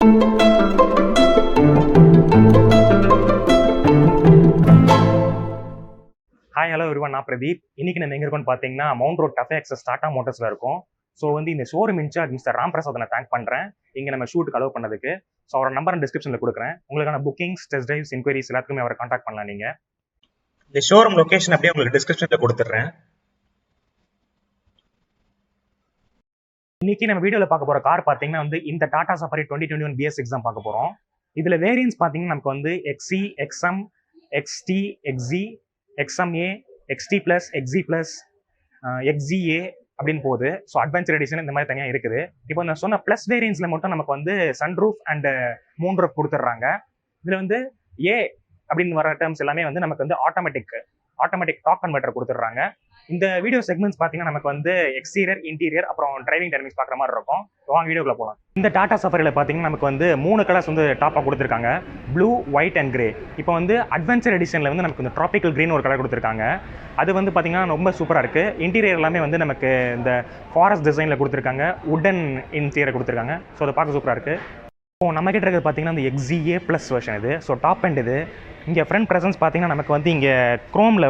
Hi hello everyone, நான் பிரதீப். இன்னைக்கு நம்ம எங்க இருக்கோம்னு பார்த்தீங்கன்னா மவுண்ட் ரோட் டஃபே எக்ஸஸ் டாடா மோட்டர்ஸ்ல இருக்கும். ஸோ இந்த showroom in charge mister Ram Prasad நான் தேங்க் பண்ணுறேன் இங்கே நம்ம ஷூட்டுக்கு அலோவ் பண்ணதுக்கு. ஸோ அவரோட நம்பர் டிஸ்கிரிப்ஷனில் கொடுக்குறேன். உங்களுக்கான புக்கிங்ஸ், டெஸ்ட் ட்ரைவ்ஸ், இன்கொயரிஸ் எல்லாத்துக்குமே அவரை கான்டாக்ட் பண்ணலாம். நீங்கள் இந்த ஷோரூம் லொகேஷன் அப்படியே உங்களுக்கு டிஸ்கிரிப்ஷனில் கொடுத்துட்றேன். இன்னைக்கு நம்ம வீடியோவில் பார்க்க போகிற கார் பார்த்தீங்கன்னா இந்த டாடா சஃபாரி 2021 BS6 தான் பார்க்க போகிறோம். இதில் வேரியன்ஸ் பார்த்தீங்கன்னா நமக்கு XC, XM, XT, XZ, XMA, XT+, XZ+, XZA அப்படின்னு போகுது. ஸோ அட்வென்ச்சர் எடிஷன் இந்த மாதிரி தனியாக இருக்குது. இப்போ நான் சொன்ன ப்ளஸ் வேரியன்ஸில் மட்டும் நமக்கு சன்ரூஃப் அண்ட் மூன் ரூஃப் கொடுத்துட்றாங்க. இதில் ஏ அப்படின்னு வர டேர்ம்ஸ் எல்லாமே நமக்கு ஆட்டோமேட்டிக் டார்க் கன்வெர்ட்டர் கொடுத்துட்றாங்க. இந்த வீடியோ செக்மெண்ட்ஸ் பார்த்தீங்கன்னா நமக்கு எக்ஸ்டீரியர், இன்டீரியர், அப்புறம் டிரைவிங் டைனமிக்ஸ் பார்க்குற மாதிரி இருக்கும். வாங்க வீடியோக்குள்ள போகலாம். இந்த டாடா சஃபாரியில் பார்த்தீங்கன்னா நமக்கு 3 கலர்ஸ் டாப்பாக கொடுத்துருக்காங்க, ப்ளூ, ஒயிட் அண்ட் கிரே. இப்போ அட்வென்ச்சர் எடிஷனில் நமக்கு ட்ராபிக்கல் கிரீன் ஒரு கலர் கொடுத்துருக்காங்க. அது பார்த்தீங்கன்னா ரொம்ப சூப்பராக இருக்குது. இன்டீரியர் எல்லாமே நமக்கு இந்த ஃபாரஸ்ட் டிசைனில் கொடுத்துருக்காங்க, உடன் இன்டீரியர் கொடுத்துருக்காங்க. ஸோ அதை பார்க்க சூப்பராக இருக்குது. இப்போ நம்ம கிட்ட இருக்கிறது பார்த்தீங்கன்னா இந்த XZA+ வெர்ஷன் இது. ஸோ டாப் அண்ட் இது. இங்கே ஃப்ரண்ட் ப்ரெசன்ஸ் பார்த்தீங்கன்னா நமக்கு இங்கே க்ரோமில்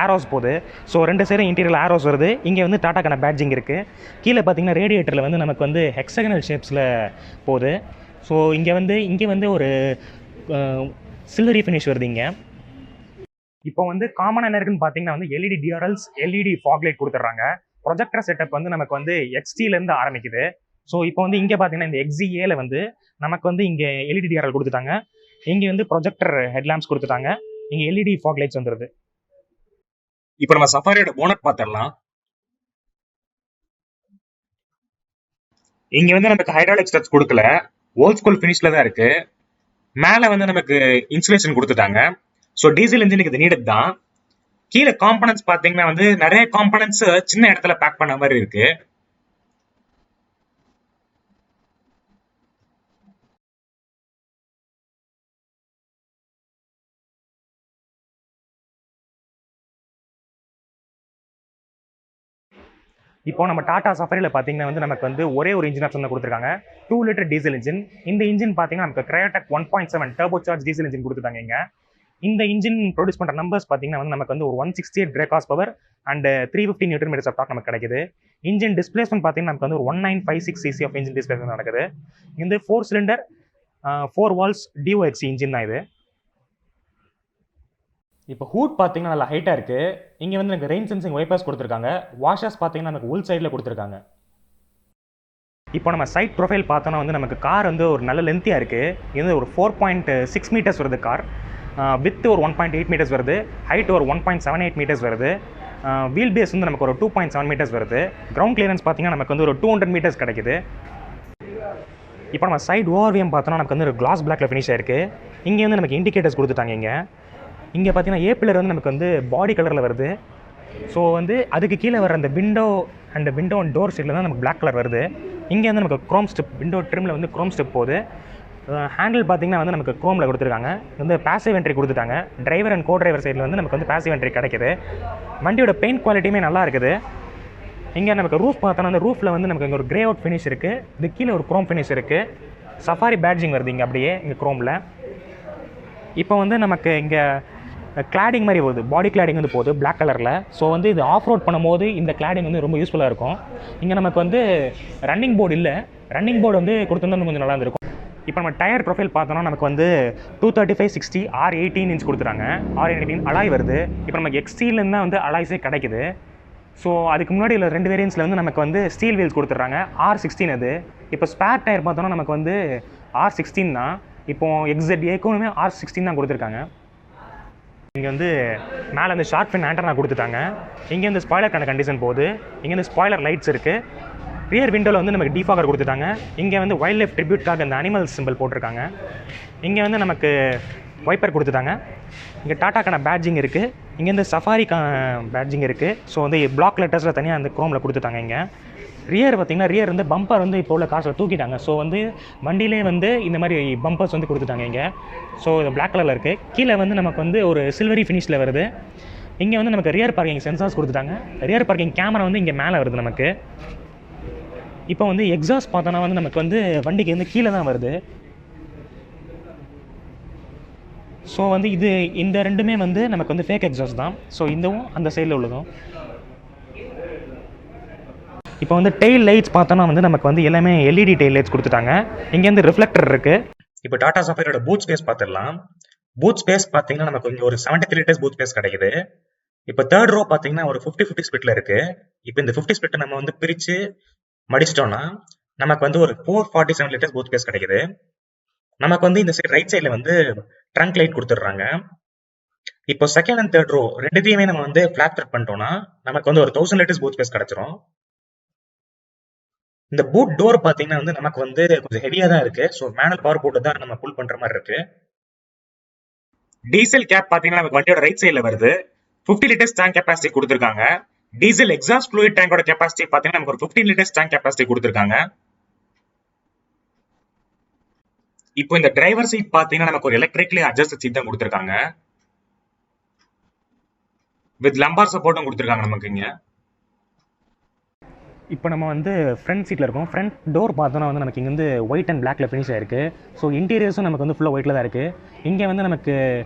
ஆரோஸ் போகுது. ஸோ 2 சைடும் இன்டீரியர் ஆரோஸ் வருது. இங்கே டாட்டாக்கான பேட்ஜிங் இருக்குது. கீழே பார்த்தீங்கன்னா ரேடியேட்டரில் நமக்கு ஹெக்ஸகனல் ஷேப்ஸில் போகுது. ஸோ இங்கே ஒரு சில்வரி ஃபினிஷ் வருது இங்கே. இப்போ காமனாக என்ன இருக்குன்னு பார்த்தீங்கன்னா LED DRLs, LED fog light கொடுத்துட்றாங்க. ப்ரொஜெக்டர் செட்டப் நமக்கு XT-லேருந்து ஆரம்பிக்குது. ஸோ இப்போ இங்கே பார்த்தீங்கன்னா இந்த XZA-ல நமக்கு இங்கே LED DRL கொடுத்துட்டாங்க. இங்கே ப்ரொஜெக்டர் ஹெட்லாம்ப்ஸ் கொடுத்துட்டாங்க. இங்கே LED ஃபாக் லைட்ஸ் வந்துருது. இப்போ நம்ம சஃபாரியோட போனட் பார்த்துடலாம். இங்கே நமக்கு ஹைட்ராலிக் ஸ்டெப்ஸ் கொடுக்கல, ஓல்ட் ஸ்கூல் ஃபினிஷ்ல தான் இருக்கு. மேலே நமக்கு இன்சுலேஷன் கொடுத்துட்டாங்க. ஸோ டீசல் இன்ஜினுக்கு இது நீடட் தான். கீழே காம்பனன்ட்ஸ் பார்த்தீங்கன்னா நிறைய காம்பனன்ட்ஸ் சின்ன இடத்துல பேக் பண்ண மாதிரி இருக்கு. இப்போ நம்ம டாடா சஃபாரியில் பார்த்தீங்கன்னா நமக்கு ஒரே ஒரு இன்ஜின் ஆப்ஷன் தான் கொடுத்துருக்காங்க, 2 லிட்டர் டீசல் இன்ஜின். இந்த இன்ஜின் பார்த்தீங்கன்னா நமக்கு Kryotec 1.7 turbo charge diesel engine கொடுத்துட்டாங்க. இங்கே இந்த இன்ஜின் ப்ரொடியூஸ் பண்ணுற நம்பர்ஸ் பார்த்தீங்கன்னா நமக்கு ஒரு 168 brake horse power and 350 newton meters of torque நமக்கு கிடைக்குது. இன்ஜின் டிஸ்பிளேஸ்மெண்ட் பார்த்தீங்கன்னா நமக்கு ஒரு 1956 cc ஆஃப் இன்ஜின் டிஸ்பிளேஸ்மெண்ட் நடக்குது. 4 சிலிண்டர் 4 வால்ஸ் DOXC இன்ஜின் தான் இது. இப்போ ஹூட் பார்த்தீங்கன்னா நல்லா ஹைட்டாக இருக்குது. இங்கே எனக்கு ரெயின் சென்சிங் வைப்பர்ஸ் கொடுத்துருக்காங்க. வாஷர்ஸ் பார்த்தீங்கன்னா நமக்கு உள் சைடில் கொடுத்துருக்காங்க. இப்போ நம்ம சைட் ப்ரொஃபைல் பார்த்தோன்னா நமக்கு கார் ஒரு நல்ல லென்த்தியாக இருக்குது. இது ஒரு 4.6 மீட்டர்ஸ் வருது கார். வித் ஒரு 1.8 மீட்டர்ஸ் வருது. ஹைட் ஒரு 1.78 மீட்டர்ஸ் வருது. வீல் பேஸ் நமக்கு ஒரு 2.7 மீட்டர்ஸ் வருது. கிரவுண்ட் கிளியரன்ஸ் பார்த்தீங்கன்னா நமக்கு ஒரு 200 மீட்டர்ஸ் கிடைக்குது. இப்போ நம்ம சைட் ஓவர்வியம் பார்த்தோன்னா நமக்கு ஒரு கிளாஸ் பிளாக்ல ஃபினிஷ் ஆயிருக்கு. இங்கே நமக்கு இண்டிகேட்டர்ஸ் கொடுத்துட்டாங்க. இங்கே பார்த்தீங்கன்னா ஏ பில்லர் நமக்கு பாடி கலரில் வருது. ஸோ அதுக்கு கீழே வர அந்த விண்டோ அண்ட் டோர் சைடில் தான் நமக்கு பிளாக் கலர் வருது. இங்கே நமக்கு க்ரோம் ஸ்டெப், விண்டோ ட்ரிமில் க்ரோம் ஸ்டெப் போகுது. ஹேண்டில் பார்த்தீங்கன்னா நமக்கு க்ரோமில் கொடுத்துருக்காங்க. பேசிவ் என்ட்ரி கொடுத்துட்டாங்க. டிரைவர் அண்ட் கோ டிரைவர் சைடில் நமக்கு பேசிவ் என்ட்ரி கிடைக்குது. வண்டியோட பெயிண்ட் குவாலிட்டியுமே நல்லா இருக்குது. இங்கே நமக்கு ரூஃப் பார்த்தோன்னா ரூஃபில் நமக்கு இங்கே ஒரு கிரே அவுட் ஃபினிஷ் இருக்குது. இது கீழே ஒரு க்ரோம் ஃபினிஷ் இருக்குது. சஃபாரி பேட்ஜிங் வருது இங்கே அப்படியே இங்கே க்ரோமில். இப்போ நமக்கு இங்கே கிளாடிங் மாதிரி போகுது, பாடி கிளாடிங் போகுது பிளாக் கலரில். ஸோ இது ஆஃப் ரோட் பண்ணும்போது இந்த கிளாடிங் ரொம்ப யூஸ்ஃபுல்லாக இருக்கும். இங்கே நமக்கு ரன்னிங் போர்டு இல்லை, ரன்னிங் போர்டு கொடுத்துருந்தா கொஞ்சம் நல்லா இருந்திருக்கும். இப்போ நம்ம டயர் ப்ரொஃபைல் பார்த்தோன்னா நமக்கு 235/60 R18 இன்ச் கொடுத்துறாங்க. R18 அலாய் வருது. இப்போ நமக்கு XT-லேருந்து தான் அலாய்ஸே கிடைக்குது. ஸோ அதுக்கு முன்னாடி இல்லை 2 வேரியன்ஸில் நமக்கு ஸ்டீல் வீல்ஸ் கொடுத்துட்றாங்க. R16 அது. இப்போ ஸ்பேர் டயர் பார்த்தோன்னா நமக்கு R16 தான். இப்போ XZA-க்குமே R16 தான் கொடுத்துருக்காங்க. இங்கே மேலே ஷார்க் ஃபின் ஆண்டனா கொடுத்துட்டாங்க. இங்கே ஸ்பாய்லருக்கான கண்டிஷன் போகுது. இங்கே ஸ்பாய்லர் லைட்ஸ் இருக்குது. ரியர் விண்டோவில் நமக்கு டிஃபாகர் கொடுத்துட்டாங்க. இங்கே வைல்ட் லைஃப் ட்ரிபியூட்காக இந்த அனிமல் சிம்பிள் போட்டிருக்காங்க. இங்கே நமக்கு வைப்பர் கொடுத்துட்டாங்க. இங்கே டாட்டாக்கான பேட்ஜிங் இருக்குது. இங்கே சஃபாரிக்கான பேட்ஜிங் இருக்குது. ஸோ பிளாக் லெட்டர்ஸில் தனியாக க்ரோமில் கொடுத்துட்டாங்க. இங்கே ரியர் பார்த்தீங்கன்னா ரியர் பம்பர் இப்போ உள்ள காசில் தூக்கிட்டாங்க. ஸோ வண்டியிலே இந்த மாதிரி பம்பர்ஸ் கொடுத்துட்டாங்க இங்கே. ஸோ இது பிளாக் கலரில் இருக்குது. கீழே நமக்கு ஒரு சில்வரி ஃபினிஷில் வருது. இங்கே நமக்கு ரியர் பார்க்கிங் சென்சார்ஸ் கொடுத்துட்டாங்க. ரியர் பார்க்கிங் கேமரா இங்கே மேலே வருது நமக்கு. இப்போ எக்ஸாஸ்ட் பார்த்தோன்னா நமக்கு வண்டிக்கு கீழே தான் வருது. ஸோ வந்து இது இந்த ரெண்டுமே வந்து நமக்கு வந்து ஃபேக் எக்ஸாஸ்ட் தான். ஸோ இதுவும் அந்த சைடில் உள்ளதும். இப்போ வந்து டெயில் லைட்ஸ் பார்த்தோன்னா வந்து நமக்கு வந்து எல்லாமே எல்இடி டெயில் லைட்ஸ் கொடுத்துட்டாங்க. இங்கேருந்து ரிஃப்ளெக்டர் இருக்குது. இப்போ டாடா சஃபாரியோட பூட் ஸ்பேஸ் பார்த்துடலாம். பூட் ஸ்பேஸ் பார்த்தீங்கன்னா நமக்கு இங்கே ஒரு 73 லிட்டர்ஸ் பூட் ஸ்பேஸ் கிடைக்குது. இப்போ தேர்ட் ரோ பார்த்தீங்கன்னா ஒரு 50-50 ஸ்பிளிட்ல இருக்கு. இப்போ இந்த 50 ஸ்பிளிட்டை நம்ம வந்து பிரித்து மடிச்சிட்டோம்னா நமக்கு வந்து ஒரு 447 லிட்டர்ஸ் பூட் ஸ்பேஸ் கிடைக்குது. நமக்கு வந்து இந்த சைடு ரைட் சைடில் வந்து ட்ரங்க் லைட் கொடுத்துட்றாங்க. இப்போ செகண்ட் அண்ட் தேர்ட் ரோ ரெண்டுத்தையுமே நம்ம வந்து ஃபிளாட் ஃபிட் பண்ணிட்டோம்னா நமக்கு வந்து ஒரு 1000 லிட்டர்ஸ் பூட் ஸ்பேஸ் கிடைச்சிரும். இந்த பூட் டோர் பார்த்தீங்கன்னா வந்து நமக்கு வந்து கொஞ்சம் ஹெவியாக தான் இருக்கு. ஸோ மேனுவல் பவர் போட்டு தான் நம்ம புல் பண்ற மாதிரி இருக்கு. டீசல் கேப் பார்த்தீங்கன்னா நமக்கு வண்டியோட ரைட் சைடில் வருது. 50 லிட்டர்ஸ் டேங்க் கெப்பாசிட்டி கொடுத்துருக்காங்க. டீசல் எக்ஸாஸ்ட் ஃப்ளூயிட் டேங்கோட கெப்பாசிட்டி பார்த்தீங்கன்னா நமக்கு ஒரு 15 லிட்டர்ஸ் டேங்க் கெப்பாசிட்டி கொடுத்துருக்காங்க. இப்போ இந்த டிரைவர் சீட் பார்த்தீங்கன்னா நமக்கு ஒரு எலக்ட்ரிக்லி அட்ஜஸ்ட் சீட் தான் கொடுத்துருக்காங்க. வித் லம்பார் சப்போர்ட்டும் கொடுத்துருக்காங்க நமக்கு இங்கே. இப்போ நம்ம வந்து ஃப்ரண்ட் சீட்டில் இருக்கோம். ஃப்ரண்ட் டோர் பார்த்தோன்னா வந்து நமக்கு இங்கே வந்து ஒயிட் அண்ட் பிளாக்ல ஃபினிஷ் ஆயிருக்கு. ஸோ இன்டீரியர்ஸும் நமக்கு வந்து ஃபுல்லாக ஒயிட்டில் தான் இருக்குது. இங்கே வந்து நமக்கு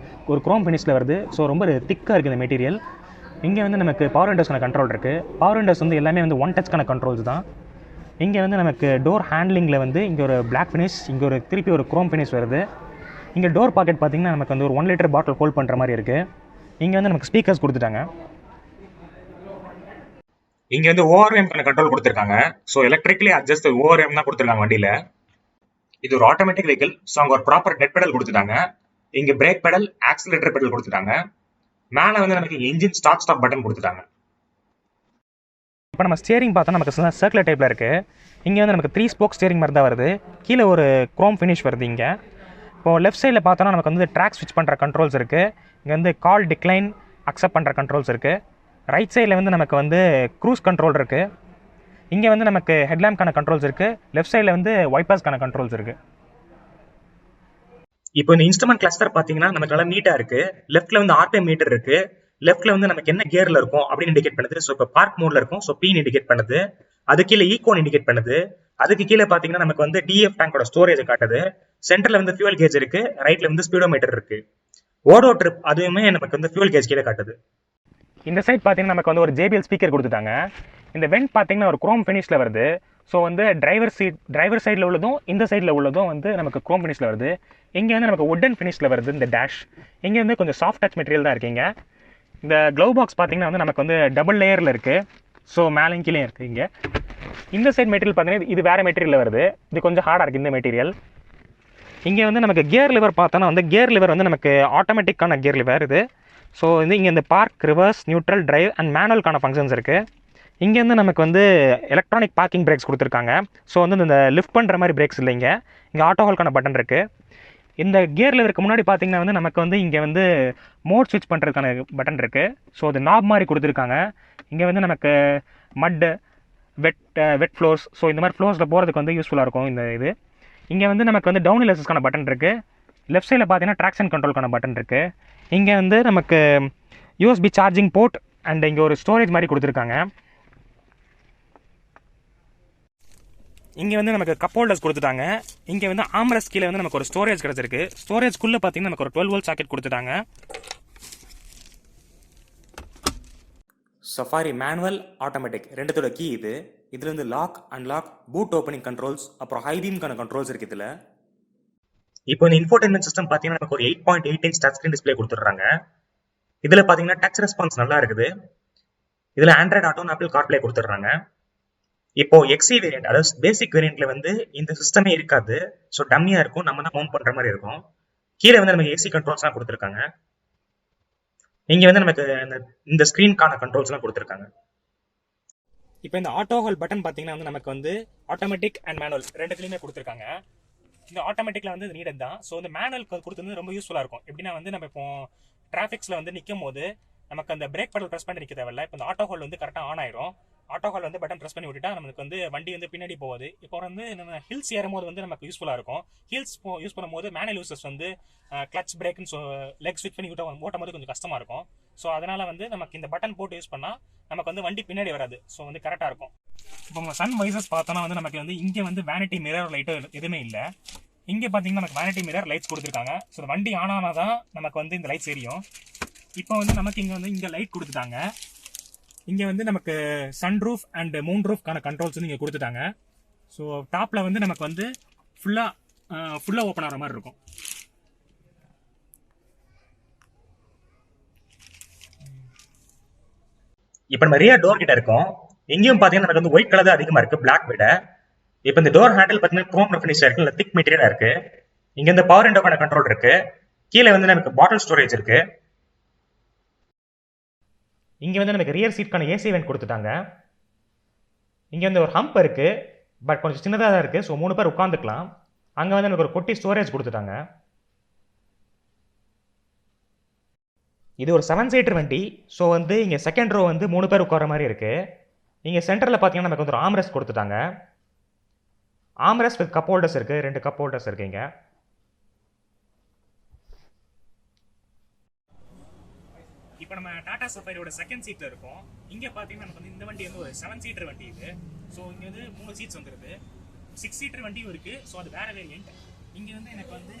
ஒரு குரோம் ஃபினிஷில் வருது. ஸோ ரொம்ப திக்காக இருக்குது இந்த மெட்டீரியல். இங்கே வந்து நமக்கு பவர் விண்டோஸ்க்கான கண்ட்ரோல் இருக்குது. பவர் விண்டோஸ் வந்து எல்லாமே வந்து ஒன் டச்க்கான கண்ட்ரோல்ஸ் தான். இங்கே வந்து நமக்கு டோர் ஹேண்ட்லிங்கில் வந்து இங்கே ஒரு பிளாக் ஃபினிஷ், இங்கே ஒரு திருப்பி ஒரு குரோம் ஃபினிஷ் வருது. இங்கே டோர் பாக்கெட் பார்த்திங்கன்னா நமக்கு வந்து ஒரு 1 லிட்டர் பாட்டில் ஹோல்ட் பண்ணுற மாதிரி இருக்குது. இங்கே வந்து நமக்கு ஸ்பீக்கர்ஸ் கொடுத்துட்டாங்க. இங்க வந்து ஓஆர்எம் கண்ட்ரோல் கொடுத்துருக்காங்க. ஸோ எலக்ட்ரிக்கலி அட்ஜஸ்ட் ஓஆர்எம் தான் கொடுத்துருக்காங்க வண்டியில. இது ஒரு ஆட்டோமேட்டிக் வெஹிக்கிள். ஸோ அவங்க ஒரு ப்ராப்பர் டெட் பெடல் கொடுத்துட்டாங்க. இங்க பிரேக் பெடல், ஆக்சிலரேட்டர் பெடல் கொடுத்துட்டாங்க. மேல வந்து நமக்கு இன்ஜின் ஸ்டார்ட் ஸ்டாப் பட்டன் கொடுத்துட்டாங்க. இப்போ நம்ம ஸ்டியரிங் பார்த்தா நமக்கு சர்க்குலர் டைப்ல இருக்கு. இங்கே வந்து நமக்கு 3 ஸ்போக் ஸ்டியரிங் மாதிரி தான் வருது. கீழே ஒரு குரோம் ஃபினிஷ் வருது. இங்கே இப்போ லெஃப்ட் சைடில் பார்த்தோன்னா நமக்கு வந்து ட்ராக் ஸ்விட்ச் பண்ணுற கண்ட்ரோல்ஸ் இருக்குது. இங்கே வந்து கால் டிக்ளைன் அக்செப்ட் பண்ணுற கண்ட்ரோல்ஸ் இருக்குது. ரைட் சைடில் வந்து நமக்கு வந்து க்ரூஸ் கண்ட்ரோல் இருக்குது. இங்கே வந்து நமக்கு ஹெட்லாம்ப்கான கண்ட்ரோல்ஸ் இருக்குது. லெஃப்ட் சைடில் வந்து வைப்பர்ஸ்க்கான கண்ட்ரோல்ஸ் இருக்குது. இப்போ இந்த இன்ஸ்ட்ருமெண்ட் கிளஸ்டர் பார்த்தீங்கன்னா நமக்கு நல்லா நீட்டாக இருக்குது. லெஃப்ட்டில் வந்து ஆர்பிஎம் மீட்டர் இருக்குது. லெஃப்ட்டில் வந்து நமக்கு என்ன கியரில் இருக்கும் அப்படின்னு இண்டிகேட் பண்ணுது. ஸோ இப்போ பார்க் மோடில் இருக்கும். ஸோ பீன் இண்டிகேட் பண்ணுது. அது கீழே ஈகோன் இண்டிகேட் பண்ணுது. அதுக்கு கீழே பார்த்தீங்கன்னா நமக்கு வந்து டிஎஃப் டேங்கோட ஸ்டோரேஜ் காட்டுது. சென்டரில் வந்து ஃபியூல் கேஜ் இருக்குது. ரைட்டில் வந்து ஸ்பீடோமீட்டர் இருக்குது. ஓடோ ட்ரிப் அதுவுமே நமக்கு வந்து ஃபியூல் கேஜ் கீழே காட்டுது. இந்த சைட் பார்த்தீங்கன்னா நமக்கு வந்து ஒரு JBL ஸ்பீக்கர் கொடுத்துட்டாங்க. இந்த வெண்ட் பார்த்தீங்கன்னா ஒரு குரோம் ஃபினிஷில் வருது. ஸோ வந்து டிரைவர் சைடில் உள்ளதும் இந்த சைடில் உள்ளதும் வந்து நமக்கு குரோம் ஃபினிஷில் வருது. இங்கே வந்து நமக்கு வுட்டன் ஃபினிஷில் வருது இந்த டேஷ். இங்கே வந்து கொஞ்சம் சாஃப்ட் டச் மெட்டீரியல் தான் இருக்கீங்க. இந்த க்ளவ் பாக்ஸ் பார்த்தீங்கன்னா வந்து நமக்கு வந்து டபுள் லேயரில் இருக்குது. ஸோ மேலே கீழே இருக்குது. இங்கே இந்த சைட் மெட்டீரியல் பார்த்தீங்கன்னா இது வேறு மெட்டீரியல் வருது. இது கொஞ்சம் ஹார்டாக இருக்குது இந்த மெட்டீரியல். இங்கே வந்து நமக்கு கியர் லிவர் பார்த்தோன்னா வந்து கியர் லிவர் வந்து நமக்கு ஆட்டோமேட்டிக்கான கியர் லிவர் இது. ஸோ வந்து இங்கே இந்த park, reverse, neutral, drive and மேனுவல்கான ஃபங்க்ஷன்ஸ் இருக்குது. இங்கேருந்து நமக்கு வந்து எலக்ட்ரானிக் பார்க்கிங் பிரேக்ஸ் கொடுத்துருக்காங்க. ஸோ வந்து இந்த லிஃப்ட் பண்ணுற மாதிரி பிரேக்ஸ் இல்லைங்க. இங்கே ஆட்டோ ஹோல்க்கான பட்டன் இருக்குது. இந்த கியர் லிவருக்கு முன்னாடி பார்த்தீங்கன்னா வந்து நமக்கு வந்து இங்கே வந்து மோட் ஸ்விட்ச் பண்ணுறதுக்கான பட்டன் இருக்குது. ஸோ அது நாப் மாதிரி கொடுத்துருக்காங்க. இங்கே வந்து நமக்கு மட்டு, வெட் ஃப்ளோர்ஸ், ஸோ இந்த மாதிரி ஃப்ளோர்ஸில் போகிறதுக்கு வந்து யூஸ்ஃபுல்லாக இருக்கும் இந்த இது. இங்கே வந்து நமக்கு வந்து டவுன் ஹில் பட்டன் இருக்குது. லெஃப்ட் சைடில் பார்த்தீங்கன்னா ட்ராக்ஷன் கண்ட்ரோலுக்கான பட்டன் இருக்குது. இங்கே வந்து நமக்கு யூஎஸ்பி சார்ஜிங் போர்ட் அண்ட் இங்கே ஒரு ஸ்டோரேஜ் மாதிரி கொடுத்துருக்காங்க. இங்கே வந்து நமக்கு கப் ஹோல்டர்ஸ் கொடுத்துட்டாங்க. இங்கே வந்து ஆம்ரஸ் கீழே வந்து நமக்கு ஒரு ஸ்டோரேஜ் கிடச்சிருக்கு. ஸ்டோரேஜ்குள்ளே பார்த்தீங்கன்னா நமக்கு ஒரு 12 வோல்ட் சாக்கெட் கொடுத்துட்டாங்க. சஃபாரி மேனுவல், ஆட்டோமேட்டிக் ரெண்டுத்தோட கீ இது. இதில் வந்து lock, unlock, boot opening controls, அப்புறம் ஹை பீம்கான கண்ட்ரோல்ஸ் இருக்குது இதில். இப்போ இந்த இன்ஃபோடெயின்மென்ட் சிஸ்டம் பார்த்தீங்கன்னா நமக்கு ஒரு 8.8 இன்ச் டச் ஸ்கிரீன் டிஸ்பிளே கொடுத்துட்றாங்க. இதில் பார்த்தீங்கன்னா டச் ரெஸ்பான்ஸ் நல்லா இருக்குது. இதில் ஆண்ட்ராய்டு ஆட்டோ, ஆப்பிள் கார்ப்ளே கொடுத்துட்றாங்க. இப்போ எக்ஸி வேரியன்ட், அதாவது பேசிக் வேரியன்ட்ல வந்து இந்த சிஸ்டமே இருக்காது. ஸோ டம்மியா இருக்கும். நம்ம தான் மவுண்ட் பண்ற மாதிரி இருக்கும். கீழே வந்து நமக்கு ஏசி கண்ட்ரோல்ஸ்லாம் கொடுத்துருக்காங்க. இங்க வந்து நமக்கு இந்த ஸ்கிரீனுக்கான கண்ட்ரோல்ஸ்லாம் கொடுத்துருக்காங்க. இப்போ இந்த ஆட்டோ ஹோல் பட்டன் பார்த்தீங்கன்னா வந்து நமக்கு வந்து ஆட்டோமேட்டிக் அண்ட் மேனுவல் ரெண்டுத்துலையுமே கொடுத்துருக்காங்க. இந்த ஆட்டோமேட்டிக்ல வந்து நீடட் தான். ஸோ இந்த மேனுவல் கொடுத்துருந்து ரொம்ப யூஸ்ஃபுல்லாக இருக்கும். எப்படின்னா வந்து நம்ம இப்போ டிராஃபிக்ஸ்ல வந்து நிற்கும் போது நமக்கு அந்த பிரேக் பட்டன் ப்ரெஸ் பண்ணி நிற்க தேவையில்ல. இப்போ இந்த ஆட்டோ ஹோல் வந்து கரெக்டாக ஆன் ஆயிரும். ஆட்டோ ஹால் வந்து பட்டன் ப்ரெஸ் பண்ணி விட்டுட்டா நமக்கு வந்து வண்டி வந்து பின்னாடி போகுது. இப்போ வந்து நம்ம ஹில்ஸ் ஏறும்போது வந்து நமக்கு யூஸ்ஃபுல்லாக இருக்கும். ஹில்ஸ் யூஸ் பண்ணும்போது மேனுவல் யூசர்ஸ் வந்து கிளச் பிரேக்னு லெக் ஸ்விட்ச் பண்ணி ஓட்டும் போது கொஞ்சம் கஷ்டமாக இருக்கும். ஸோ அதனால வந்து நமக்கு இந்த பட்டன் போட்டு யூஸ் பண்ணால் நமக்கு வந்து வண்டி பின்னாடி வராது. ஸோ வந்து கரெக்டாக இருக்கும். இப்போ நம்ம சன் வைசர்ஸ் பார்த்தோன்னா வந்து நமக்கு வந்து இங்கே வந்து வேனிட்டி மிரர் லைட்டோ எதுவுமே இல்லை. இங்கே பார்த்தீங்கன்னா நமக்கு வேனிட்டி மிரர் லைட்ஸ் கொடுத்துருக்காங்க. ஸோ வண்டி ஆன் ஆனால் தான் நமக்கு வந்து இந்த லைட்ஸ் எரியும். இப்போ வந்து நமக்கு இங்கே வந்து இங்கே லைட் கொடுத்துட்டாங்க. இங்கே வந்து நமக்கு சன் ரூஃப் அண்ட் மூன் ரூஃப்கான கண்ட்ரோல்ஸ் வந்து இங்கே கொடுத்துட்டாங்க. ஸோ டாப்பில் வந்து நமக்கு வந்து ஃபுல்லாக ஓப்பன் ஆகிற மாதிரி இருக்கும். இப்போ நம்ம ரியர் டோர் கிட்ட இருக்கோம். இங்கேயும் பார்த்தீங்கன்னா நமக்கு வந்து ஒயிட் கலர் தான் அதிகமாக இருக்குது பிளாக் விட. இப்போ இந்த டோர் ஹேண்டில் பார்த்தீங்கன்னா குரோம் ஃபினிஷ் இருக்கு, இல்லை திக் மெட்டீரியலாக இருக்கு. இங்கே இந்த பவர் விண்டோக்கான கண்ட்ரோல் இருக்கு. கீழே வந்து நமக்கு பாட்டில் ஸ்டோரேஜ் இருக்கு. இங்கே வந்து நமக்கு ரியர் சீட்கான ஏசி வென்ட் கொடுத்துட்டாங்க. இங்கே வந்து ஒரு ஹம்ப் இருக்கு, பட் கொஞ்சம் சின்னதாக தான் இருக்கு. ஸோ 3 பேர் உட்காந்துக்கலாம். அங்கே வந்து நமக்கு ஒரு குட்டி ஸ்டோரேஜ் கொடுத்துட்டாங்க. இது ஒரு 7 சீட்டர் வண்டி. ஸோ வந்து இங்கே செகண்ட் ரோ வந்து 3 பேர் உட்கார மாதிரி இருக்கு. இங்கே சென்டரில் பார்த்தீங்கன்னா நமக்கு வந்து ஒரு ஆம்ரெஸ்ட் கொடுத்துட்டாங்க. ஆம்ரெஸ்ட் வித் கப் ஹோல்டர்ஸ் இருக்கு, 2 கப் ஹோல்டர்ஸ் இருக்குங்க. இப்போ நம்ம டாடா சஃபாரியோட செகண்ட் சீட்ல இருக்கோம். இங்க பாத்தீங்கன்னா நமக்கு வந்து இந்த வண்டி வந்து ஒரு 7 சீட்டர் வண்டி இது. ஸோ இங்க வந்து 3 சீட்ஸ் வந்துருது. 6 சீட்டர் வண்டியும் இருக்கு. ஸோ அது வேற வேரியன்ட். இங்க வந்து எனக்கு வந்து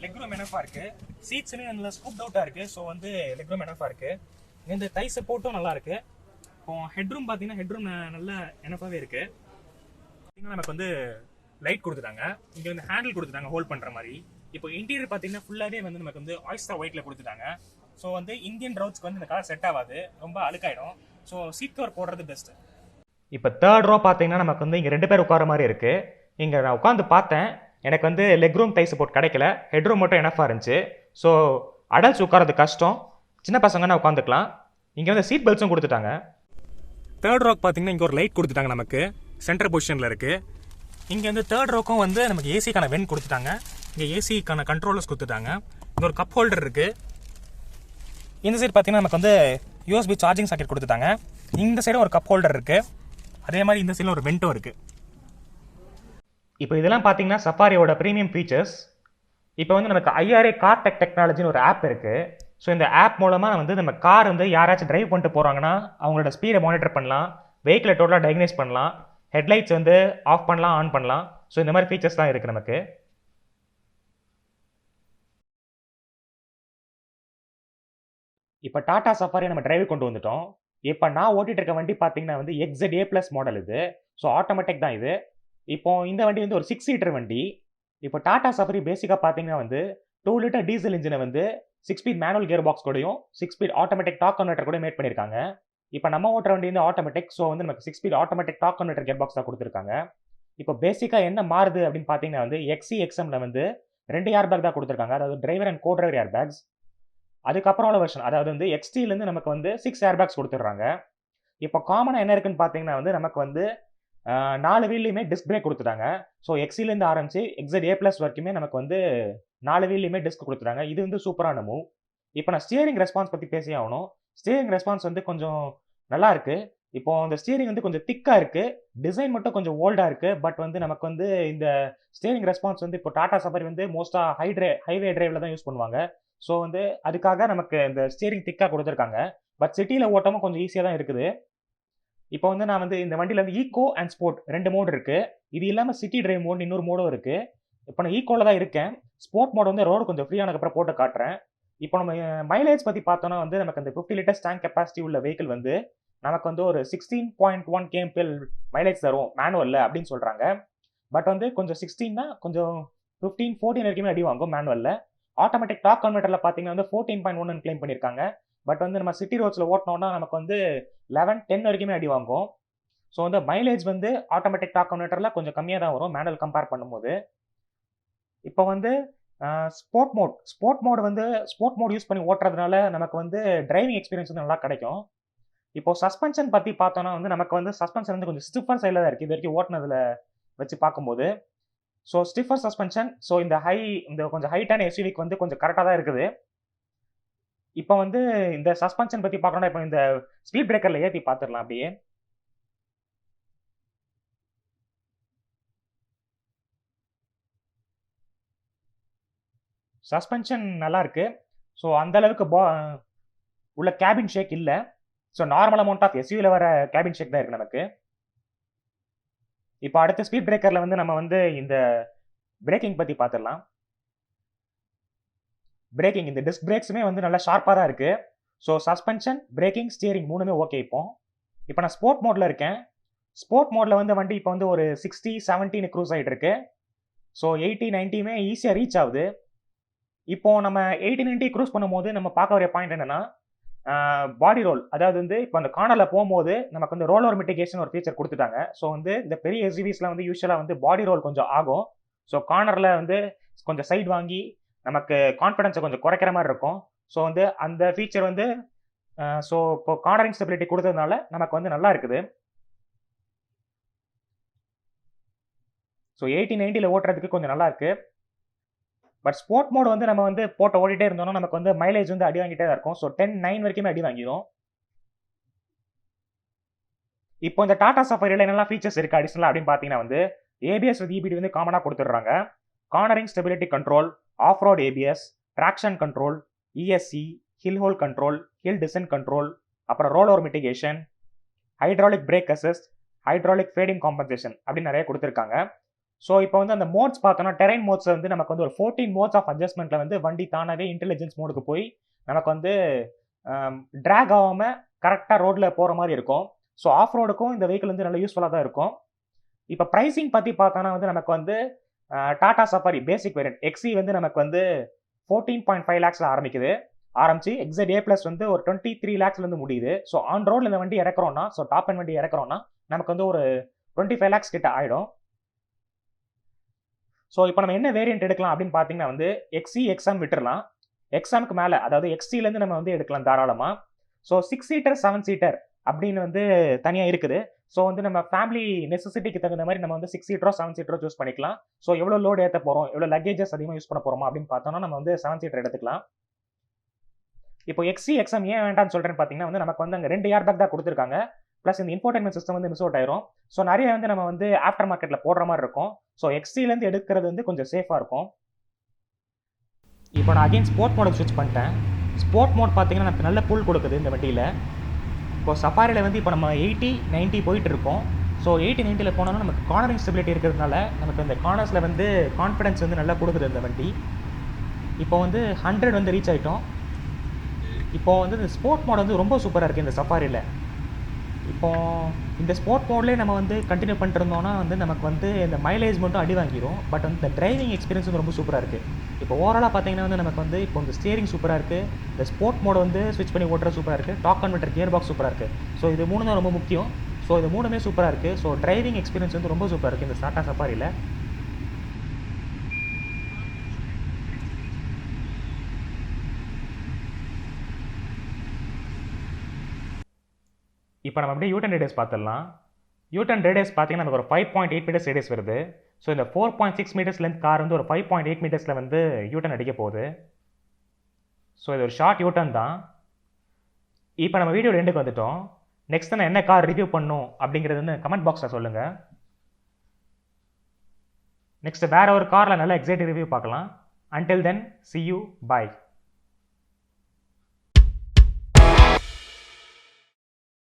லெக் ரூம் எனஃபா இருக்கு. சீட்ஸ்மே நல்லா ஸ்கூப்ட் அவுட்டா இருக்கு. ஸோ வந்து லெக் ரூம் எனஃபா இருக்கு. இந்த டை சப்போர்ட்டும் நல்லா இருக்கு. இப்போ ஹெட் ரூம் பாத்தீங்கன்னா ஹெட் ரூம் நல்ல எனஃபாவே இருக்கு. நமக்கு வந்து லைட் கொடுத்துட்டாங்க. இங்க வந்து ஹேண்டில் கொடுத்துட்டாங்க ஹோல்ட் பண்ற மாதிரி. இப்போ இன்டீரியர் பாத்தீங்கன்னா ஃபுல்லாவே வந்து நமக்கு வந்து ஆயிஸ்டர் ஒயிட்ல கொடுத்துட்டாங்க. ஸோ வந்து இந்தியன் ரோட்ஸ்க்கு வந்து இந்த கார் செட் ஆகாது, ரொம்ப அழுக்காயிடும். ஸோ சீட் கவர் போடுறது பெஸ்ட். இப்போ தேர்ட் ரோ பார்த்தீங்கன்னா நமக்கு வந்து இங்கே 2 பேர் உட்கார மாதிரி இருக்கு. இங்கே நான் உட்காந்து பார்த்தேன், எனக்கு வந்து லெக் ரூம் டை சப்போர்ட் கிடைக்கல, ஹெட் ரூம் மட்டும் எனஃபாக இருந்துச்சு. ஸோ அடல்ட்ஸ் உட்காரது கஷ்டம், சின்ன பசங்கன்னா உட்காந்துக்கலாம். இங்கே வந்து சீட் பெல்ட்ஸும் கொடுத்துட்டாங்க. தேர்ட் ரோக்கு பார்த்தீங்கன்னா இங்கே ஒரு லைட் கொடுத்துட்டாங்க, நமக்கு சென்டர் பொசிஷனில் இருக்கு. இங்கே வந்து தேர்ட் ரோக்கும் வந்து நமக்கு ஏசிக்கான வென் கொடுத்துட்டாங்க. இங்கே ஏசிக்கான கண்ட்ரோலர்ஸ் கொடுத்துட்டாங்க. இங்கே ஒரு கப் ஹோல்டர் இருக்கு. இந்த சைடு பார்த்தீங்கன்னா நமக்கு வந்து யூஎஸ்பி சார்ஜிங் சாக்கெட் கொடுத்துட்டாங்க. இந்த சைடும் ஒரு கப் ஹோல்டர் இருக்கு. அதே மாதிரி இந்த சைடில் ஒரு வென்ட்டும் இருக்கு. இப்போ இதெல்லாம் பார்த்தீங்கன்னா சஃபாரியோட ப்ரீமியம் ஃபீச்சர்ஸ். இப்போ வந்து நமக்கு ஐஆர்ஏ கார் டெக் டெக்னாலஜின்னு ஒரு ஆப் இருக்கு. ஸோ இந்த ஆப் மூலமாக வந்து நம்ம கார் வந்து யாராச்சும் டிரைவ் பண்ணிட்டு போகிறாங்கன்னா அவங்களோட ஸ்பீடை மானிட்டர் பண்ணலாம், வெஹிக்கிளை டோட்டலாக டயக்னைஸ் பண்ணலாம், ஹெட்லைட்ஸ் வந்து ஆஃப் பண்ணலாம், ஆன் பண்ணலாம். ஸோ இந்த மாதிரி ஃபீச்சர்ஸ் தான் இருக்குது நமக்கு. இப்போ டாடா சஃபாரி நம்ம டிரைவ் கொண்டு வந்துட்டோம். இப்போ நான் ஓட்டிட்டு இருக்க வண்டி பார்த்தீங்கன்னா வந்து XZA+ மாடல் இது. ஸோ ஆட்டோமேட்டிக் தான் இது. இப்போ இந்த வண்டி வந்து ஒரு 6 சீட்டர் வண்டி. இப்போ டாடா சஃபாரி பேசிக்காக பார்த்தீங்கன்னா வந்து 2 லிட்டர் டீசல் இன்ஜினை வந்து 6 ஸ்பீட் மேனுவல் கியர் பாக்ஸ் கூடயும் 6 ஸ்பீட் ஆட்டோமேட்டிக் டாக் கன்வெர்ட்டர் கூட மேட் பண்ணியிருக்காங்க. இப்போ நம்ம ஓட்டுற வண்டி வந்து ஆட்டோமேட்டிக். ஸோ வந்து நமக்கு 6 speed automatic torque converter gear box தான் கொடுத்துருக்காங்க. இப்போ பேசிக்காக என்ன மாறுது அப்படின்னு பார்த்தீங்கன்னா வந்து XC/XMல வந்து 2 ஏர் பேக் தான் கொடுத்துருக்காங்க, அதாவது driver and co driver air bags. அதுக்கப்புறம் உள்ள வெர்ஷன் அதாவது வந்து XT-லேருந்து நமக்கு வந்து 6 ஏர் பேக்ஸ் கொடுத்துட்றாங்க. இப்போ காமனாக என்ன இருக்குன்னு பார்த்தீங்கன்னா வந்து நமக்கு வந்து 4 வீல்லையுமே டிஸ்க் பிரேக் கொடுத்துட்டாங்க. ஸோ XC-லேருந்து ஆரம்பிச்சு XZA+ வரைக்குமே நமக்கு வந்து 4 வீல்லையுமே டிஸ்க் கொடுத்துட்டாங்க. இது வந்து சூப்பரான மூவ். இப்போ நான் ஸ்டியரிங் ரெஸ்பான்ஸ் பற்றி பேசி ஆகணும். ஸ்டியரிங் ரெஸ்பான்ஸ் வந்து கொஞ்சம் நல்லா இருக்கு. இப்போ அந்த ஸ்டியரிங் வந்து கொஞ்சம் திக்காக இருக்கு, டிசைன் மட்டும் கொஞ்சம் ஓல்டாக இருக்கு. பட் வந்து நமக்கு வந்து இந்த ஸ்டியரிங் ரெஸ்பான்ஸ் வந்து இப்போ டாடா சஃபாரி வந்து மோஸ்ட்டாக ஹைவே டிரைவில் தான் யூஸ் பண்ணுவாங்க. ஸோ வந்து அதுக்காக நமக்கு இந்த ஸ்டியரிங் திக்காக கொடுத்துருக்காங்க. பட் சிட்டியில் ஓட்டமும் கொஞ்சம் ஈஸியாக தான் இருக்குது. இப்போ வந்து நான் வந்து இந்த வண்டியில் வந்து ஈகோ அண்ட் ஸ்போர்ட் 2 மோடு இருக்கு. இது இல்லாமல் சிட்டி டிரைவ் மோட் இன்னொரு மோடும் இருக்கு. இப்போ நான் ஈகோவில் தான் இருக்கேன். ஸ்போர்ட் மோட் வந்து ரோடு கொஞ்சம் ஃப்ரீ ஆனதுக்கப்புறம் போட்டு காட்டுறேன். இப்போ நம்ம மைலேஜ் பற்றி பார்த்தோன்னா வந்து நமக்கு அந்த 50 லிட்டர்ஸ் டேங்க் கெப்பாசிட்டி உள்ள வெஹிக்கிள் வந்து நமக்கு வந்து ஒரு 16.1 kmpl மைலேஜ் தரும் மேனுவலில் அப்படின்னு சொல்கிறாங்க. பட் வந்து கொஞ்சம் 16னா கொஞ்சம் 14 வரைக்குமே அடி வாங்கும் மேனுவலில். ஆட்டோமேட்டிக் டாக் கன்வெர்ட்டரில் பார்த்தீங்கன்னா வந்து 14.1 கிளைம் பண்ணியிருக்காங்க. பட் வந்து நம்ம சிட்டி ரோட்ஸில் ஓட்டினோம்னா நமக்கு வந்து 10 வரைக்குமே அடி வாங்கும். ஸோ வந்து மைலேஜ் வந்து ஆட்டோமேட்டிக் டாக் கன்வெர்ட்டரில் கொஞ்சம் கம்மியாக தான் வரும் மேனுவல் கம்பேர் பண்ணும்போது. இப்போ வந்து ஸ்போர்ட் மோட் யூஸ் பண்ணி ஓட்டுறதுனால நமக்கு வந்து டிரைவிங் எக்ஸ்பீரியன்ஸ் வந்து நல்லா கிடைக்கும். இப்போ சஸ்பென்ஷன் பற்றி பார்த்தோன்னா வந்து நமக்கு வந்து சஸ்பென்ஷன் வந்து கொஞ்சம் ஸ்டிஃபர் சைடில் தான் இருக்குது இது வரைக்கும் ஓட்டினதில் வச்சு பார்க்கும்போது. So stiffer suspension. ஸோ இந்த கொஞ்சம் ஹைட்டான எஸ்யூவிக்கு வந்து கொஞ்சம் கரெக்டாக தான் இருக்குது. இப்போ வந்து இந்த சஸ்பென்ஷன் பற்றி பார்க்கணும்னா இப்போ இந்த ஸ்பீட் பிரேக்கரில் ஏற்றி பார்த்துடலாம். அப்படியே சஸ்பென்ஷன் நல்லா இருக்கு. ஸோ அந்த அளவுக்கு உள்ள கேபின் ஷேக் இல்லை. ஸோ நார்மல் அமௌண்ட் ஆஃப் எஸ்யூவில் வர கேபின் ஷேக் தான் இருக்கு நமக்கு. இப்போ அடுத்த ஸ்பீட் பிரேக்கரில் வந்து நம்ம வந்து இந்த பிரேக்கிங் பற்றி பார்த்துடலாம். பிரேக்கிங், இந்த டிஸ்க் பிரேக்ஸுமே வந்து நல்லா ஷார்ப்பாக தான் இருக்குது. ஸோ சஸ்பென்ஷன், பிரேக்கிங், ஸ்டியரிங் மூணுமே ஓகே. இப்போ நான் ஸ்போர்ட் மோடில் இருக்கேன். ஸ்போர்ட் மோடில் வந்து வண்டி இப்போ வந்து ஒரு 60, 70 க்ரூஸ் ஆகிட்டு இருக்கு. ஸோ 80, 90மே ஈஸியாக ரீச் ஆகுது. இப்போ நம்ம 80, 90 க்ரூஸ் பண்ணும்போது நம்ம பார்க்க வர பாயிண்ட் என்னன்னா, பாடி ரோல். அதாவது வந்து இப்போ அந்த கார்னரில் போகும்போது நமக்கு வந்து ரோல் ஓவர் மிட்டிகேஷன் ஒரு ஃபீச்சர் கொடுத்துட்டாங்க. ஸோ வந்து இந்த பெரிய எஸ்யூவிஸ்லாம் வந்து யூஸ்வலாக வந்து பாடி ரோல் கொஞ்சம் ஆகும். ஸோ கார்னரில் வந்து கொஞ்சம் சைடு வாங்கி நமக்கு கான்ஃபிடன்ஸை கொஞ்சம் குறைக்கிற மாதிரி இருக்கும். ஸோ வந்து அந்த ஃபீச்சர் வந்து ஸோ இப்போ கார்னரிங் ஸ்டெபிலிட்டி கொடுத்ததுனால நமக்கு வந்து நல்லா இருக்குது. ஸோ 80, 90ல் ஓட்டுறதுக்கு கொஞ்சம் நல்லா இருக்கு. பட் ஸ்போர்ட் மோட் வந்து நம்ம வந்து போட்டு ஓடிட்டே இருந்தோம்னா நமக்கு வந்து மைலேஜ் வந்து அடி வாங்கிட்டே தான் இருக்கும். ஸோ 10, 9 வரைக்குமே அடி வாங்கிடும். இப்போ இந்த டாடா சஃபாரியில் என்னெல்லாம் ஃபீச்சர்ஸ் இருக்குது அடிஷனலாக அப்படின்னு பார்த்தீங்கன்னா வந்து ஏபிஎஸ் வித் இபிடி வந்து காமனாக கொடுத்துட்றாங்க. Cornering stability control, off road ABS, traction control, ESC, hill hold control, hill descent control, அப்புறம் roll over mitigation, hydraulic brake assist, hydraulic fading compensation அப்படின்னு நிறைய கொடுத்துருக்காங்க. ஸோ இப்போ வந்து அந்த மோட்ஸ் பார்த்தோம்னா டெரைன் மோட்ஸ் வந்து நமக்கு வந்து ஒரு 14 மோட்ஸ் ஆஃப் அட்ஜஸ்ட்மெண்ட்டில் வந்து வண்டி தானாகவே இன்டெலிஜென்ஸ் மோடுக்கு போய் நமக்கு வந்து ட்ராக் ஆகாமல் கரெக்டாக ரோட்டில் போகிற மாதிரி இருக்கும். ஸோ ஆஃப் ரோடுக்கும் இந்த வெஹிக்கிள் வந்து நல்லா யூஸ்ஃபுல்லாக தான் இருக்கும். இப்போ ப்ரைஸிங் பற்றி பார்த்தோன்னா வந்து நமக்கு வந்து டாடா சஃபாரி பேசிக் வேரியன்ட் எக்ஸி வந்து நமக்கு வந்து 14.5 lakhsல ஆரம்பிச்சு XZ A+ வந்து ஒரு 23 lakhsலேருந்து முடியுது. ஸோ ஆன் ரோடில் இந்த வண்டி இறக்குறோம்னா, ஸோ டாப் அண்ட் வண்டி இறக்குறோம்னா நமக்கு வந்து ஒரு 25 lakhs கிட்ட ஆகிடும். ஸோ இப்போ நம்ம என்ன வேரியன்ட் எடுக்கலாம் அப்படின்னு பார்த்தீங்கன்னா வந்து XE, XM விட்டுறலாம். XMக்கு மேலே அதாவது XCலேருந்து நம்ம வந்து எடுக்கலாம் தாராளமாக. ஸோ 6 சீட்டர், 7 சீட்டர் அப்படின்னு வந்து தனியாக இருக்குது. ஸோ வந்து நம்ம ஃபேமிலி நெசசிட்டிக்கு தகுந்த மாதிரி நம்ம வந்து 6 சீட்டரோ 7 சீட்டரோ சூஸ் பண்ணிக்கலாம். ஸோ எவ்வளோ லோடு ஏற்ற போகிறோம், எவ்வளோ லக்கேஜஸ் அதிகமாக யூஸ் பண்ண போகிறோமா அப்படின்னு பார்த்தோம்னா நம்ம வந்து 7 சீட்டர் எடுத்துக்கலாம். இப்போ XE, XM ஏன் வேண்டாம்னு சொல்கிறேன்னு பார்த்தீங்கன்னா வந்து நமக்கு வந்து அங்கே 2 ஏர் பேக் தான் கொடுத்துருக்காங்க. ப்ளஸ் இந்த இன்ஃபோர்டைன்மெண்ட் சிஸ்டம் வந்து மிஸ் அவுட் ஆயிரும். ஸோ நிறைய வந்து நம்ம வந்து ஆஃப்டர் மார்க்கெட்டில் போடுற மாதிரி இருக்கும். ஸோ XCலேருந்து எடுக்கிறது வந்து கொஞ்சம் சேஃபாக இருக்கும். இப்போ நான் அகைன் ஸ்போர்ட் மோடுக்கு ஸ்விட்ச் பண்ணிட்டேன். ஸ்போர்ட் மோட் பார்த்தீங்கன்னா நமக்கு நல்ல புல் கொடுக்குது இந்த வண்டியில். இப்போ சஃபாரியில் வந்து இப்போ நம்ம 80, 90 போயிட்டு இருக்கோம். ஸோ 80, 90ல் போனோம்னா நமக்கு கார்னரிங் ஸ்டெபிலிட்டி இருக்கிறதுனால நமக்கு இந்த கார்னர்ஸில் வந்து கான்ஃபிடன்ஸ் வந்து நல்லா கொடுக்குது இந்த வண்டி. இப்போ வந்து 100 வந்து ரீச் ஆகிட்டோம். இப்போ வந்து இந்த ஸ்போர்ட் மோட் வந்து ரொம்ப சூப்பராக இருக்குது இந்த சஃபாரியில். இப்போ இந்த ஸ்போர்ட் மோட்லேயே நம்ம வந்து கண்டினியூ பண்ணிட்டு இருந்தோம்னா வந்து நமக்கு வந்து இந்த மைலேஜ் மட்டும் அடி வாங்கிடும். பட் வந்து இந்த டிரைவிங் எக்ஸ்பீரியன்ஸ் வந்து ரொம்ப சூப்பராக இருக்குது. இப்போ ஓவராலாக பார்த்தீங்கன்னா வந்து நமக்கு வந்து இப்போ இந்த ஸ்டியரிங் சூப்பராக இருக்குது. இந்த ஸ்போர்ட் மோட் வந்து ஸ்விட்ச் பண்ணி ஓட்டுற சூப்பராக இருக்குது. டாக் கன்வெர்ட்டர், கியர் பாக்ஸ் சூப்பராக இருக்குது. ஸோ இது 3 தான் ரொம்ப முக்கியம். ஸோ இது 3மே சூப்பராக இருக்குது. ஸோ டிரைவிங் எக்ஸ்பீரியன்ஸ் வந்து ரொம்ப சூப்பராக இருக்குது இந்த டாடா சஃபாரியில். இப்போ நம்ம அப்படியே யூட்டன் ரேடியஸ் பார்த்துடலாம். யூட்டன் ரேடியஸ் பார்த்தீங்கன்னா நமக்கு ஒரு 5.8 மீட்டர்ஸ் ரேடியஸ் வருது. ஸோ இந்த 4.6 மீட்டர்ஸ் லென்த் கார் வந்து ஒரு 5.8 மீட்டர்ஸில் வந்து யூட்டன் அடிக்க போகுது. ஸோ இது ஒரு ஷார்ட் யூட்டன் தான். இப்போ நம்ம வீடியோ ரெண்டுக்கு வந்துட்டோம். நெக்ஸ்ட் நான் என்ன கார் ரிவ்யூ பண்ணும் அப்படிங்கிறது வந்து கமெண்ட் பாக்ஸில் சொல்லுங்கள். நெக்ஸ்ட் வேறு ஒரு காரில் நல்ல எக்ஸைட்டிங் ரிவ்யூ பார்க்கலாம். Until then, see you, bye.